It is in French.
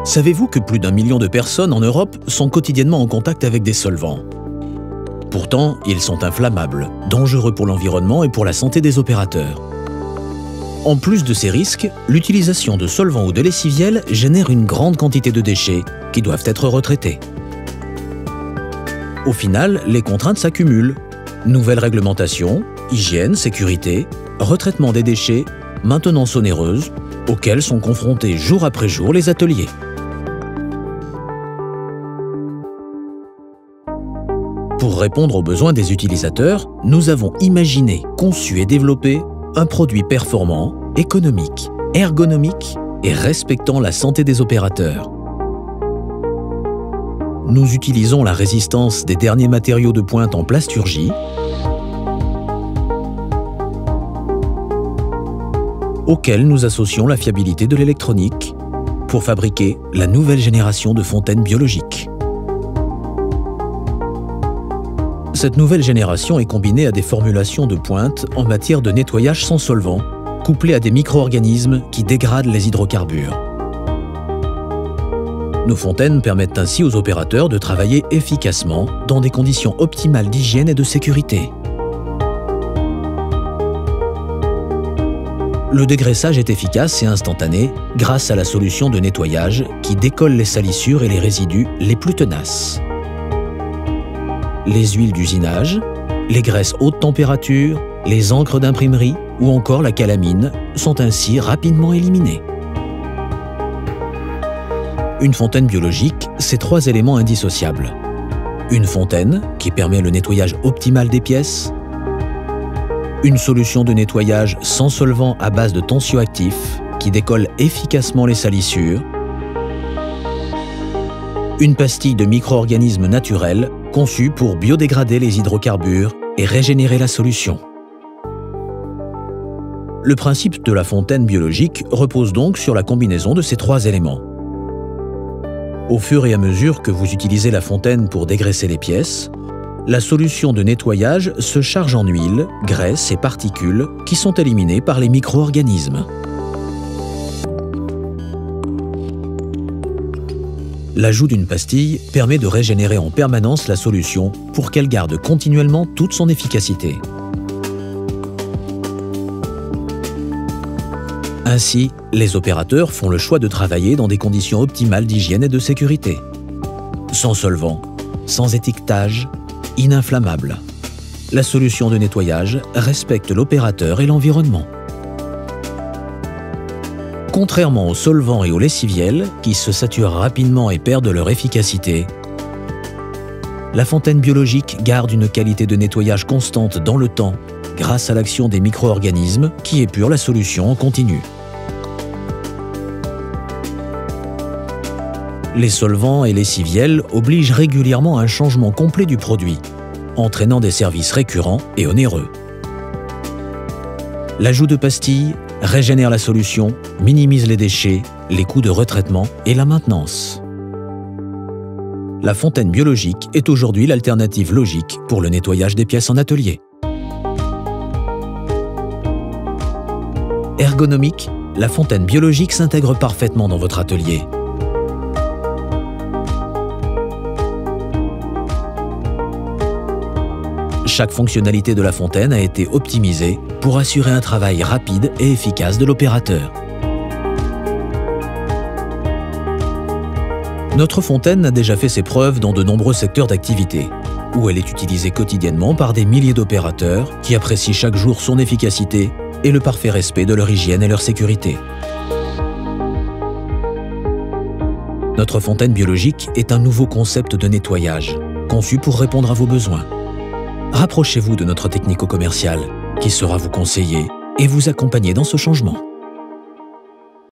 Savez-vous que plus d'1 million de personnes en Europe sont quotidiennement en contact avec des solvants? Pourtant, ils sont inflammables, dangereux pour l'environnement et pour la santé des opérateurs. En plus de ces risques, l'utilisation de solvants ou de lessiviels génère une grande quantité de déchets qui doivent être retraités. Au final, les contraintes s'accumulent. Nouvelles réglementations, hygiène, sécurité, retraitement des déchets, maintenance onéreuse, auxquelles sont confrontés jour après jour les ateliers. Pour répondre aux besoins des utilisateurs, nous avons imaginé, conçu et développé un produit performant, économique, ergonomique et respectant la santé des opérateurs. Nous utilisons la résistance des derniers matériaux de pointe en plasturgie, auxquels nous associons la fiabilité de l'électronique pour fabriquer la nouvelle génération de fontaines biologiques. Cette nouvelle génération est combinée à des formulations de pointe en matière de nettoyage sans solvant, couplées à des micro-organismes qui dégradent les hydrocarbures. Nos fontaines permettent ainsi aux opérateurs de travailler efficacement dans des conditions optimales d'hygiène et de sécurité. Le dégraissage est efficace et instantané grâce à la solution de nettoyage qui décolle les salissures et les résidus les plus tenaces. Les huiles d'usinage, les graisses haute température, les encres d'imprimerie ou encore la calamine sont ainsi rapidement éliminées. Une fontaine biologique, c'est 3 éléments indissociables. Une fontaine qui permet le nettoyage optimal des pièces, une solution de nettoyage sans solvant à base de tensioactifs qui décolle efficacement les salissures, une pastille de micro-organismes naturels conçue pour biodégrader les hydrocarbures et régénérer la solution. Le principe de la fontaine biologique repose donc sur la combinaison de ces 3 éléments. Au fur et à mesure que vous utilisez la fontaine pour dégraisser les pièces, la solution de nettoyage se charge en huile, graisse et particules qui sont éliminées par les micro-organismes. L'ajout d'une pastille permet de régénérer en permanence la solution pour qu'elle garde continuellement toute son efficacité. Ainsi, les opérateurs font le choix de travailler dans des conditions optimales d'hygiène et de sécurité. Sans solvant, sans étiquetage, ininflammable. La solution de nettoyage respecte l'opérateur et l'environnement. Contrairement aux solvants et aux lessiviels, qui se saturent rapidement et perdent leur efficacité, la fontaine biologique garde une qualité de nettoyage constante dans le temps grâce à l'action des micro-organismes qui épurent la solution en continu. Les solvants et lessiviels obligent régulièrement à un changement complet du produit, entraînant des services récurrents et onéreux. L'ajout de pastilles régénère la solution, minimise les déchets, les coûts de retraitement et la maintenance. La fontaine biologique est aujourd'hui l'alternative logique pour le nettoyage des pièces en atelier. Ergonomique, la fontaine biologique s'intègre parfaitement dans votre atelier. Chaque fonctionnalité de la fontaine a été optimisée pour assurer un travail rapide et efficace de l'opérateur. Notre fontaine a déjà fait ses preuves dans de nombreux secteurs d'activité, où elle est utilisée quotidiennement par des milliers d'opérateurs qui apprécient chaque jour son efficacité et le parfait respect de leur hygiène et leur sécurité. Notre fontaine biologique est un nouveau concept de nettoyage, conçu pour répondre à vos besoins. Rapprochez-vous de notre technico-commercial, qui saura vous conseiller et vous accompagner dans ce changement.